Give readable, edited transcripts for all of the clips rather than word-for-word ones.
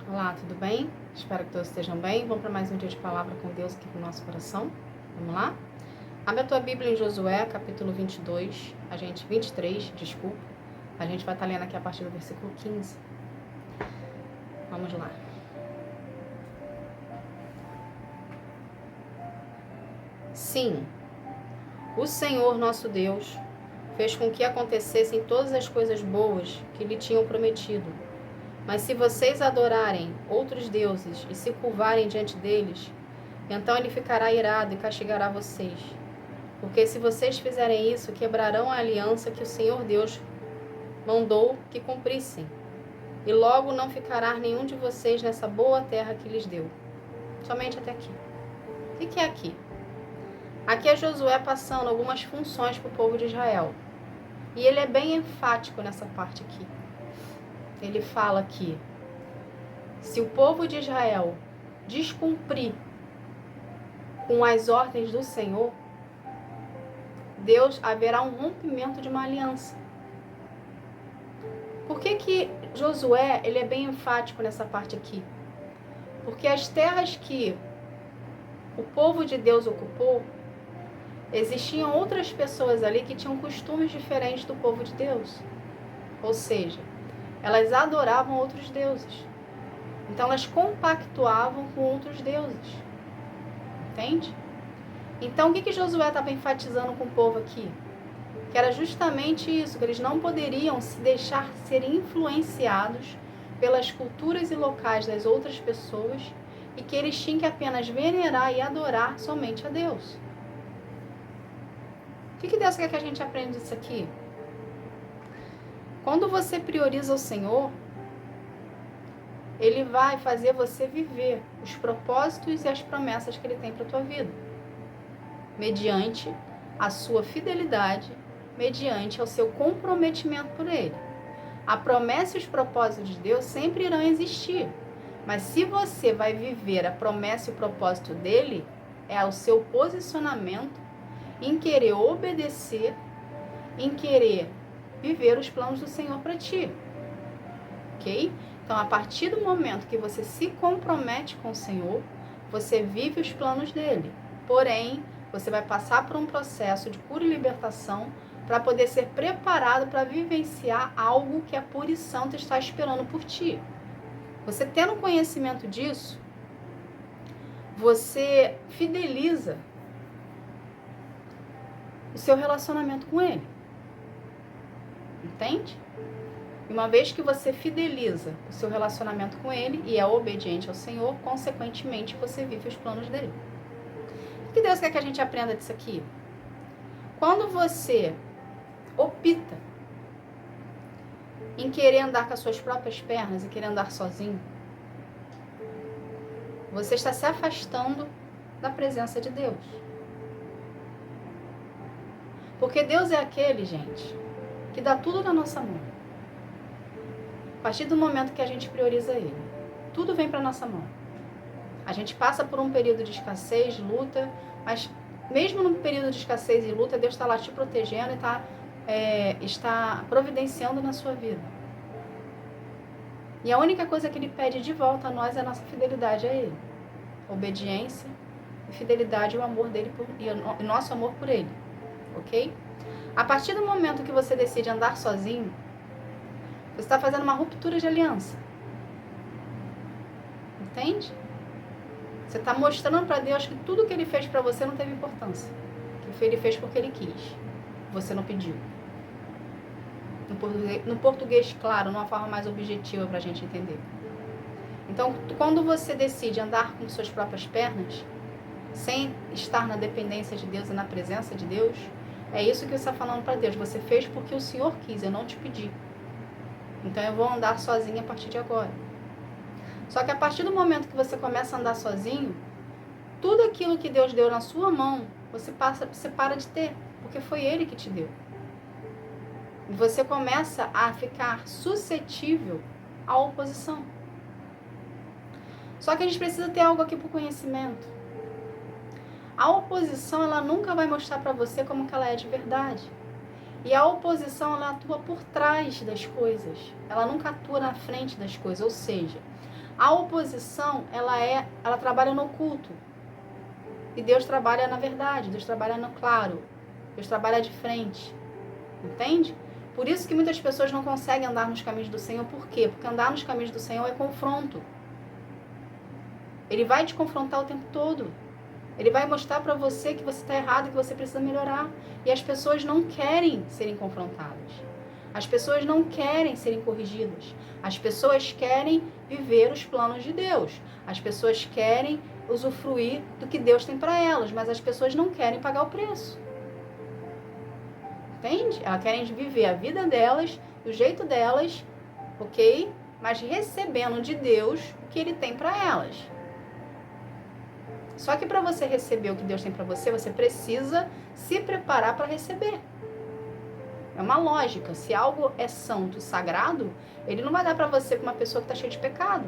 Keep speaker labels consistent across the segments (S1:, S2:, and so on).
S1: Olá, tudo bem? Espero que todos estejam bem. Vamos para mais um dia de palavra com Deus aqui no nosso coração. Vamos lá? Abre a tua Bíblia em Josué, capítulo 23, desculpa. A gente vai estar lendo aqui a partir do versículo 15. Vamos lá. Sim, o Senhor nosso Deus fez com que acontecessem todas as coisas boas que lhe tinham prometido. Mas se vocês adorarem outros deuses e se curvarem diante deles, então ele ficará irado e castigará vocês. Porque se vocês fizerem isso, quebrarão a aliança que o Senhor Deus mandou que cumprissem. E logo não ficará nenhum de vocês nessa boa terra que lhes deu. Somente até aqui. O que é aqui? Aqui é Josué passando algumas funções para o povo de Israel. E ele é bem enfático nessa parte aqui. Ele fala que se o povo de Israel descumprir com as ordens do Senhor, Deus haverá um rompimento de uma aliança. Por que Josué ele é bem enfático nessa parte aqui? Porque as terras que o povo de Deus ocupou, existiam outras pessoas ali que tinham costumes diferentes do povo de Deus. Ou seja, elas adoravam outros deuses. Então elas compactuavam com outros deuses. Entende? Então o que Josué estava enfatizando com o povo aqui? Que era justamente isso, que eles não poderiam se deixar ser influenciados pelas culturas e locais das outras pessoas e que eles tinham que apenas venerar e adorar somente a Deus. O que Deus quer que a gente aprenda disso aqui? Quando você prioriza o Senhor, Ele vai fazer você viver os propósitos e as promessas que Ele tem para a tua vida. Mediante a sua fidelidade, mediante ao seu comprometimento por Ele. A promessa e os propósitos de Deus sempre irão existir. Mas se você vai viver a promessa e o propósito dEle, é o seu posicionamento em querer obedecer, em querer viver os planos do Senhor para ti. Ok? Então, a partir do momento que você se compromete com o Senhor, você vive os planos dele. Porém, você vai passar por um processo de cura e libertação para poder ser preparado para vivenciar algo que a pura e santa está esperando por ti. Você tendo conhecimento disso, você fideliza o seu relacionamento com ele. Entende? E uma vez que você fideliza o seu relacionamento com ele e é obediente ao Senhor, consequentemente você vive os planos dele. O que Deus quer que a gente aprenda disso aqui? Quando você opta em querer andar com as suas próprias pernas e querer andar sozinho, você está se afastando da presença de Deus. Porque Deus é aquele, gente, que dá tudo na nossa mão. A partir do momento que a gente prioriza Ele, tudo vem para nossa mão. A gente passa por um período de escassez, luta, mas mesmo no período de escassez e luta, Deus está lá te protegendo e está providenciando na sua vida. E a única coisa que Ele pede de volta a nós é a nossa fidelidade a Ele. Obediência e fidelidade e o amor dele e o nosso amor por Ele. Ok? A partir do momento que você decide andar sozinho, você está fazendo uma ruptura de aliança. Entende? Você está mostrando para Deus que tudo que Ele fez para você não teve importância. Que Ele fez porque Ele quis. Você não pediu. No português, claro, numa forma mais objetiva para a gente entender. Então, quando você decide andar com suas próprias pernas, sem estar na dependência de Deus e na presença de Deus, é isso que você está falando para Deus. Você fez porque o Senhor quis, eu não te pedi. Então eu vou andar sozinha a partir de agora. Só que a partir do momento que você começa a andar sozinho, tudo aquilo que Deus deu na sua mão, você para de ter, porque foi Ele que te deu. E você começa a ficar suscetível à oposição. Só que a gente precisa ter algo aqui para o conhecimento. A oposição, ela nunca vai mostrar para você como que ela é de verdade. E a oposição, ela atua por trás das coisas. Ela nunca atua na frente das coisas. Ou seja, A oposição, ela trabalha no oculto. E Deus trabalha na verdade, Deus trabalha no claro. Deus trabalha de frente. Entende? Por isso que muitas pessoas não conseguem andar nos caminhos do Senhor. Por quê? Porque andar nos caminhos do Senhor é confronto. Ele vai te confrontar o tempo todo. Ele vai mostrar para você que você está errado, que você precisa melhorar. E as pessoas não querem serem confrontadas. As pessoas não querem serem corrigidas. As pessoas querem viver os planos de Deus. As pessoas querem usufruir do que Deus tem para elas, mas as pessoas não querem pagar o preço. Entende? Elas querem viver a vida delas, do jeito delas, ok? Mas recebendo de Deus o que Ele tem para elas. Só que para você receber o que Deus tem para você, você precisa se preparar para receber. É uma lógica. Se algo é santo, sagrado, Ele não vai dar para você com uma pessoa que está cheia de pecado.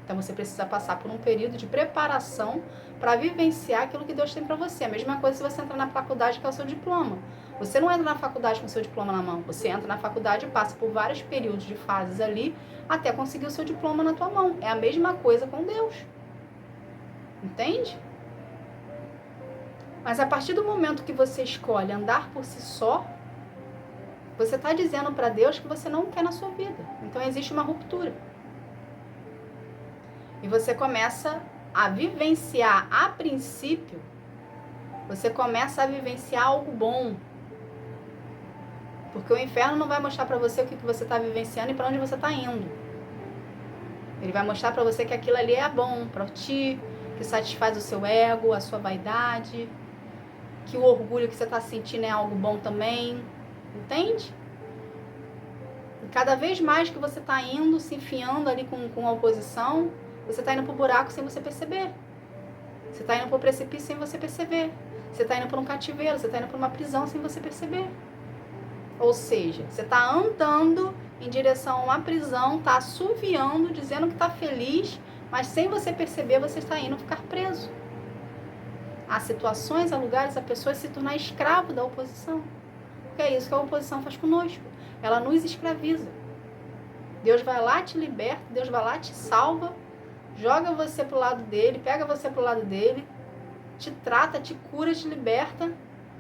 S1: Então você precisa passar por um período de preparação para vivenciar aquilo que Deus tem para você. A mesma coisa se você entrar na faculdade, que é o seu diploma. Você não entra na faculdade com o seu diploma na mão. Você entra na faculdade e passa por vários períodos de fases ali até conseguir o seu diploma na tua mão. É a mesma coisa com Deus. Entende? Mas a partir do momento que você escolhe andar por si só, você está dizendo para Deus que você não quer na sua vida. Então existe uma ruptura. E você começa a vivenciar, a princípio, você começa a vivenciar algo bom. Porque o inferno não vai mostrar para você o que você está vivenciando e para onde você está indo. Ele vai mostrar para você que aquilo ali é bom para ti, que satisfaz o seu ego, a sua vaidade, que o orgulho que você está sentindo é algo bom também. Entende? E cada vez mais que você está indo, se enfiando ali com a oposição, você está indo para o buraco sem você perceber. Você está indo para o precipício sem você perceber. Você está indo para um cativeiro, você está indo para uma prisão sem você perceber. Ou seja, você está andando em direção a uma prisão, está assoviando, dizendo que está feliz, mas sem você perceber, você está indo ficar preso. Há situações, há lugares, há pessoas se tornar escravo da oposição. Porque é isso que a oposição faz conosco. Ela nos escraviza. Deus vai lá, te liberta, Deus vai lá, te salva, joga você pro lado dele, pega você pro lado dele, te trata, te cura, te liberta,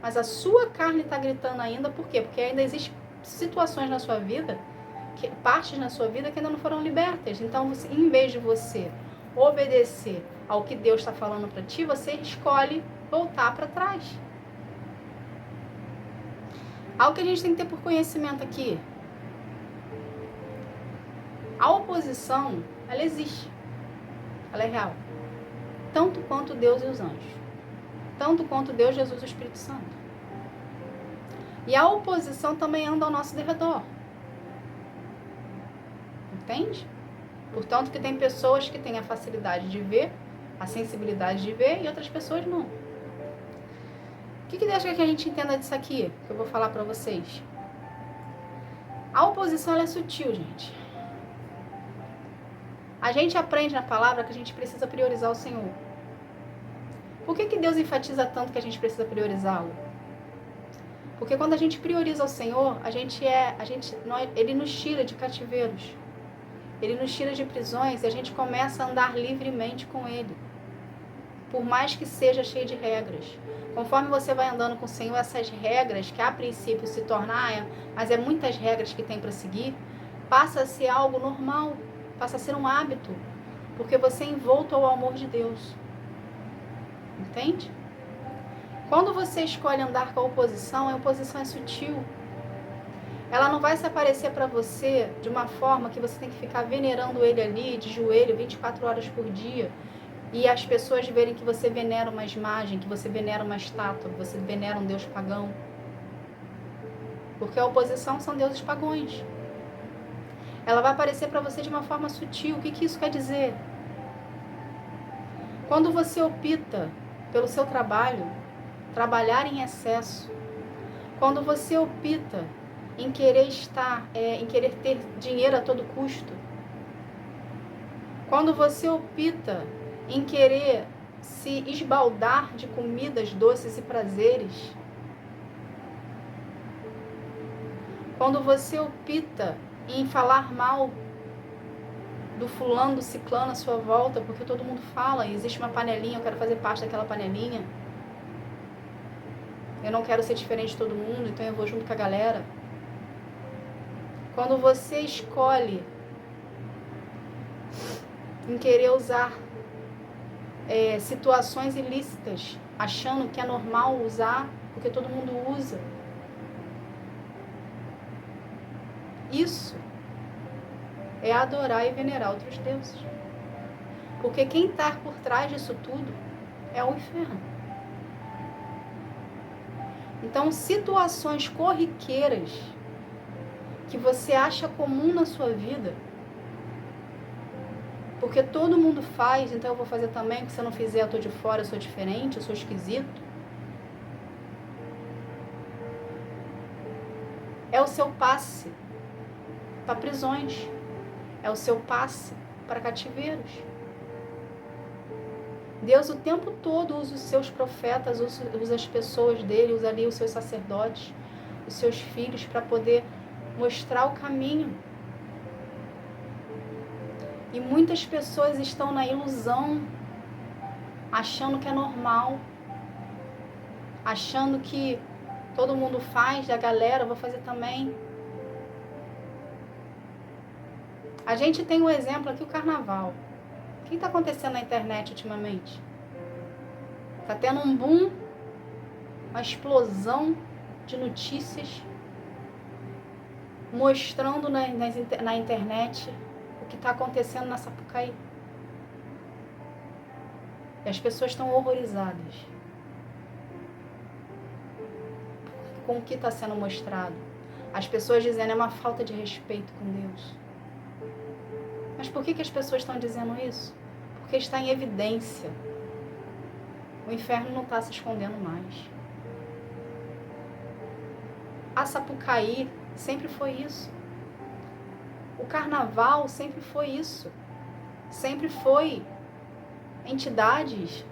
S1: mas a sua carne está gritando ainda. Por quê? Porque ainda existem situações na sua vida, partes na sua vida que ainda não foram libertas. Então, você, em vez de você obedecer ao que Deus está falando para ti, você escolhe voltar para trás. Algo que a gente tem que ter por conhecimento aqui. A oposição, ela existe. Ela é real. Tanto quanto Deus e os anjos. Tanto quanto Deus, Jesus e o Espírito Santo. E a oposição também anda ao nosso derredor. Entende? Portanto, que tem pessoas que têm a facilidade de ver, a sensibilidade de ver, e outras pessoas não. O que Deus quer que a gente entenda disso aqui, que eu vou falar para vocês? A oposição, ela é sutil, gente. A gente aprende na palavra que a gente precisa priorizar o Senhor. Por que Deus enfatiza tanto que a gente precisa priorizá-lo? Porque quando a gente prioriza o Senhor, Ele nos tira de cativeiros. Ele nos tira de prisões e a gente começa a andar livremente com Ele. Por mais que seja cheio de regras. Conforme você vai andando com o Senhor, essas regras, que a princípio se tornar, mas é muitas regras que tem para seguir, passa a ser algo normal, passa a ser um hábito, porque você é envolto ao amor de Deus. Entende? Quando você escolhe andar com a oposição é sutil. Ela não vai se aparecer para você de uma forma que você tem que ficar venerando ele ali, de joelho, 24 horas por dia, e as pessoas verem que você venera uma imagem, que você venera uma estátua, que você venera um deus pagão. Porque a oposição são deuses pagãos. Ela vai aparecer para você de uma forma sutil. O que isso quer dizer? Quando você opta pelo seu trabalho, trabalhar em excesso, quando você opta em querer em querer ter dinheiro a todo custo, quando você opta em querer se esbaldar de comidas doces e prazeres, quando você opta em falar mal do fulano, do ciclano à sua volta, porque todo mundo fala, e existe uma panelinha, eu quero fazer parte daquela panelinha. Eu não quero ser diferente de todo mundo, então eu vou junto com a galera. Quando você escolhe em querer usar situações ilícitas, achando que é normal usar, porque todo mundo usa, isso é adorar e venerar outros deuses. Porque quem está por trás disso tudo é o inferno. Então, situações corriqueiras que você acha comum na sua vida, porque todo mundo faz, então eu vou fazer também, porque se eu não fizer eu tô de fora, eu sou diferente, eu sou esquisito. É o seu passe para prisões. É o seu passe para cativeiros. Deus o tempo todo usa os seus profetas, usa as pessoas dele, usa ali os seus sacerdotes, os seus filhos, para poder mostrar o caminho. E muitas pessoas estão na ilusão, achando que é normal, achando que todo mundo faz, da galera, eu vou fazer também. A gente tem um exemplo aqui, o carnaval. O que está acontecendo na internet ultimamente? Está tendo um boom, uma explosão de notícias mostrando na internet o que está acontecendo na Sapucaí. E as pessoas estão horrorizadas com o que está sendo mostrado. As pessoas dizendo é uma falta de respeito com Deus. Mas por que as pessoas estão dizendo isso? Porque está em evidência. O inferno não está se escondendo mais. A Sapucaí sempre foi isso. O carnaval sempre foi isso. Sempre foi entidades,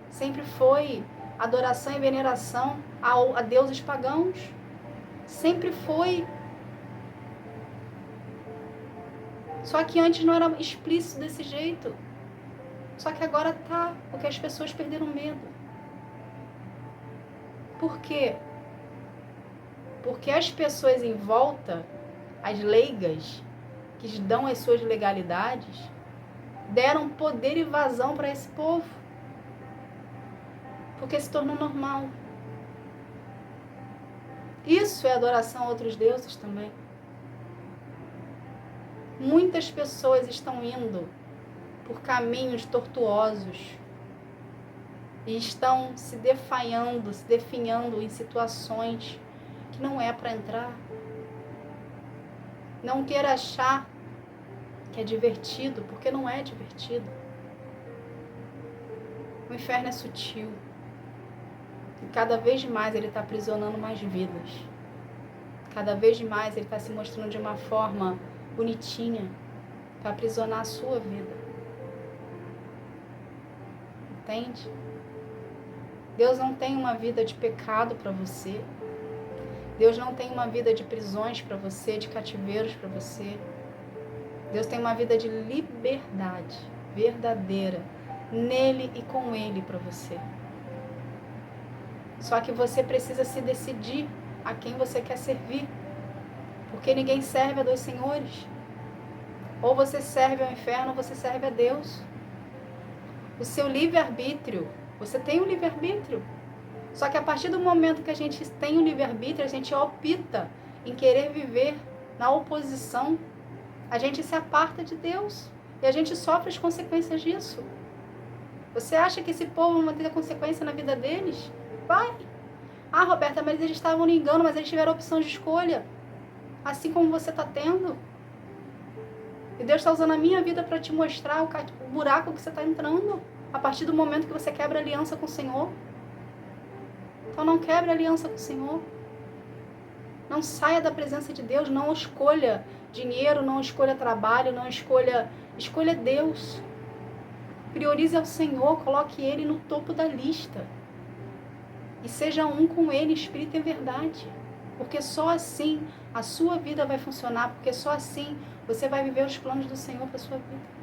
S1: sempre foi adoração e veneração a deuses pagãos. Sempre foi. Só que antes não era explícito desse jeito. Só que agora tá, porque as pessoas perderam medo. Por quê? Porque as pessoas em volta, as leigas, que dão as suas legalidades, deram poder e vazão para esse povo. Porque se tornou normal. Isso é adoração a outros deuses também. Muitas pessoas estão indo por caminhos tortuosos e estão se definhando em situações que não é para entrar. Não queira achar que é divertido, porque não é divertido. O inferno é sutil. E cada vez mais ele está aprisionando mais vidas. Cada vez mais ele está se mostrando de uma forma bonitinha para aprisionar a sua vida. Entende? Deus não tem uma vida de pecado para você. Deus não tem uma vida de prisões para você, de cativeiros para você. Deus tem uma vida de liberdade verdadeira nele e com ele para você. Só que você precisa se decidir a quem você quer servir. Porque ninguém serve a dois senhores. Ou você serve ao inferno ou você serve a Deus. O seu livre-arbítrio, você tem um livre-arbítrio. Só que a partir do momento que a gente tem um livre-arbítrio, a gente opta em querer viver na oposição, a gente se aparta de Deus. E a gente sofre as consequências disso. Você acha que esse povo não vai ter consequência na vida deles? Vai. Ah, Roberta, mas eles estavam no engano, mas eles tiveram a opção de escolha. Assim como você está tendo. E Deus está usando a minha vida para te mostrar o buraco que você está entrando. A partir do momento que você quebra aliança com o Senhor. Então não quebre aliança com o Senhor. Não saia da presença de Deus. Não escolha dinheiro, não escolha trabalho, não escolha Deus. Priorize ao Senhor, coloque Ele no topo da lista. E seja um com Ele, espírito e verdade. Porque só assim a sua vida vai funcionar, porque só assim você vai viver os planos do Senhor para a sua vida.